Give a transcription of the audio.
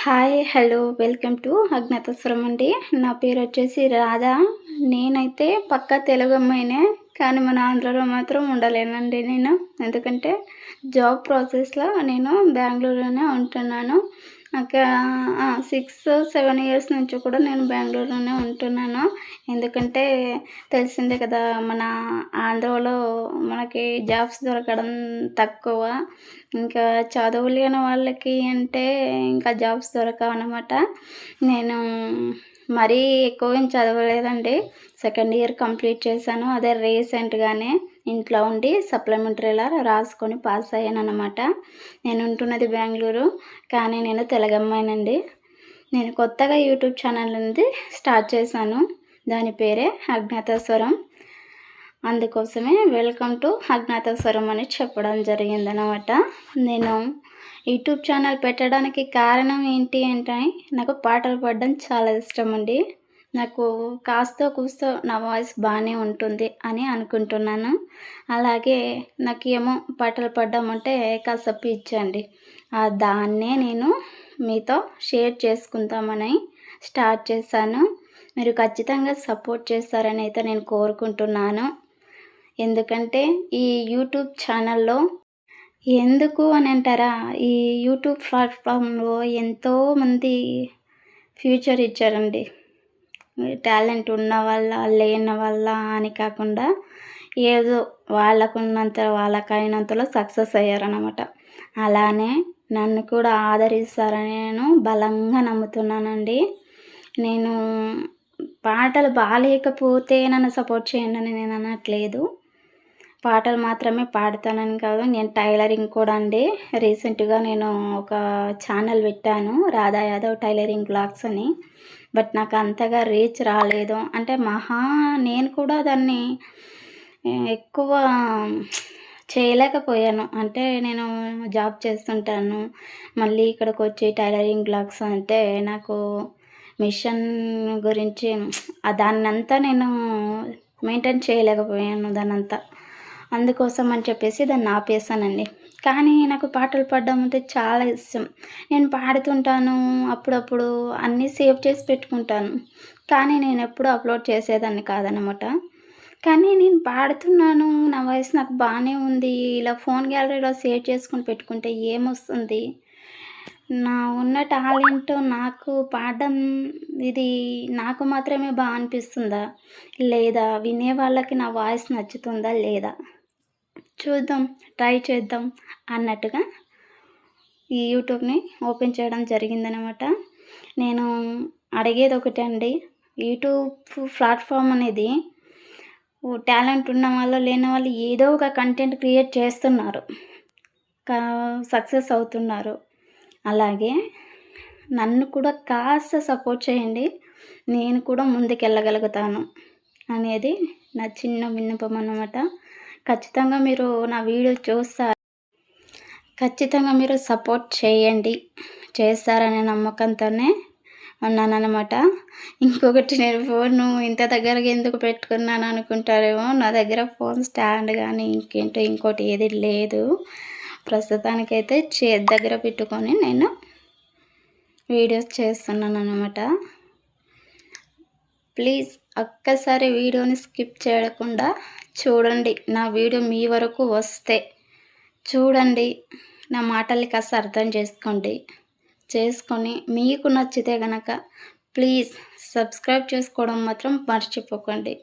Hi! Hello! Welcome to అజ్ఞాతస్వరం అండి. నా పేరొచ్చేసి రాధా. నేనైతే పక్కా తెలుగమ్మాయినే. కానీ మన ఆంధ్రాలో మాత్రం ఉండలేనండి నేను. ఎందుకంటే జాబ్ ప్రాసెస్‌లో నేను బెంగుళూరులోనే ఉంటున్నాను. ఒక 6, 7 ఇయర్స్ నుంచి కూడా నేను బెంగుళూరులోనే ఉంటున్నాను. ఎందుకంటే తెలిసిందే కదా! మన ఆంధ్రాలో మనకి జాబ్స్ దొరకడం తక్కువ. ఇంకా చదువు లేని వాళ్ళకి అంటే ఇంకా జాబ్స్ దొరకవనమాట. నేను మరీ ఎక్కువ ఏం చదవలేదండి. సెకండ్ ఇయర్ కంప్లీట్ చేశాను. అదే రీసెంట్‌గానే ఇంట్లో ఉండి సప్లిమెంటరీలా రాసుకొని పాస్ అయ్యాననమాట. నేను ఉంటున్నది బెంగుళూరు. కానీ నేను తెలుగమ్మాయినండి. నేను కొత్తగా యూట్యూబ్ ఛానల్ అనేది స్టార్ట్ చేశాను. దాని పేరే అజ్ఞాతస్వరం. అందుకోసమే వెల్కమ్ టు అజ్ఞాతస్వరం అని చెప్పడం జరిగిందనమాట. నేను యూట్యూబ్ ఛానల్ పెట్టడానికి కారణం ఏంటి అంటే నాకు పాటలు పాడడం చాలా ఇష్టమండి. నాకు కాస్తో కూస్తో నా వాయిస్ బాగానే ఉంటుంది అని అనుకుంటున్నాను. అలాగే నాకేమో పాటలు పాడడం అంటే కాస్త పిచ్చండి. దాన్నే నేను మీతో షేర్ చేసుకుందామని స్టార్ట్ చేశాను. మీరు ఖచ్చితంగా సపోర్ట్ చేస్తారని అయితే నేను కోరుకుంటున్నాను. ఎందుకంటే ఈ యూట్యూబ్ ఛానల్‌లో ఎందుకు అని అంటారా? ఈ యూట్యూబ్ ప్లాట్‌ఫామ్‌లో ఎంతోమంది ఫ్యూచర్ ఇచ్చారండి. టాలెంట్ ఉన్న వాళ్ళ, లేని వాళ్ళ అని కాకుండా ఏదో వాళ్ళకైనంతలో సక్సెస్ అయ్యారనమాట. అలానే నన్ను కూడా ఆదరిస్తారని నేను బలంగా నమ్ముతున్నానండి. నేను పాటలు బాలేకపోతే నన్ను సపోర్ట్ చేయండి అని నేను అనట్లేదు. పాటలు మాత్రమే పాడతానని కాదు, నేను టైలరింగ్ కూడా అండి. రీసెంట్‌గా నేను ఒక ఛానల్ పెట్టాను. రాధా యాదవ్ టైలరింగ్ వ్లాగ్స్ అని. బట్ నాకు అంతగా రీచ్ రాలేదు. అంటే నేను కూడా దాన్ని ఎక్కువ చేయలేకపోయాను. అంటే నేను జాబ్ చేస్తుంటాను. మళ్ళీ ఇక్కడికొచ్చి టైలరింగ్ వ్లాగ్స్ అంటే నాకు మిషన్ గురించి దాన్నంతా నేను మెయింటైన్ చేయలేకపోయాను దాన్నంతా. అందుకోసం అని చెప్పేసి దాన్ని ఆపేసానండి. కానీ నాకు పాటలు పాడడం అంటే చాలా ఇష్టం. నేను పాడుతుంటాను. అప్పుడప్పుడు అన్నీ సేవ్ చేసి పెట్టుకుంటాను. కానీ నేనెప్పుడూ అప్‌లోడ్ చేసేదాన్ని కాదనమాట. కానీ నేను పాడుతున్నాను. నా వాయిస్ నాకు బానే ఉంది. ఇలా ఫోన్ గ్యాలరీలో సేవ్ చేసుకొని పెట్టుకుంటే ఏమొస్తుంది? ఉన్న టాలెంట్ నాకు పాడడం ఇది నాకు మాత్రమే అనిపిస్తుందా? లేదా వినే వాళ్ళకి నా వాయిస్ నచ్చుతుందా లేదా? చూద్దాం, ట్రై చేద్దాం అన్నట్టుగా ఈ యూట్యూబ్‌ని ఓపెన్ చేయడం జరిగిందనమాట. నేను అడిగేది ఒకటే అండి. యూట్యూబ్ ప్లాట్‌ఫామ్ అనేది టాలెంట్ ఉన్న వాళ్ళు, లేని వాళ్ళు ఏదో ఒక కంటెంట్ క్రియేట్ చేస్తున్నారు. కా సక్సెస్ అవుతున్నారు. అలాగే నన్ను కూడా కాస్త సపోర్ట్ చేయండి. నేను కూడా ముందుకెళ్ళగలుగుతాను అనేది నా చిన్న విన్నపం అన్నమాట. ఖచ్చితంగా మీరు నా వీడియో చూస్తారు. ఖచ్చితంగా మీరు సపోర్ట్ చేయండి. చేస్తారనే నమ్మకంతోనే ఉన్నానన్నమాట. ఇంకొకటి, నేను ఫోను ఇంత దగ్గరగా ఎందుకు పెట్టుకున్నాను అనుకుంటారేమో. నా దగ్గర ఫోన్ స్టాండ్ కానీ ఇంకోటి ఏది లేదు. ప్రస్తుతానికైతే దగ్గర పెట్టుకొని నేను వీడియోస్ చేస్తున్నానన్నమాట. ప్లీజ్ ఒక్కసారి వీడియోని స్కిప్ చేయకుండా చూడండి. నా వీడియో మీ వరకు వస్తే చూడండి. నా మాటల్ని కాస్త అర్థం చేసుకొని మీకు నచ్చితే గనక ప్లీజ్ సబ్స్క్రైబ్ చేసుకోవడం మాత్రం మర్చిపోకండి.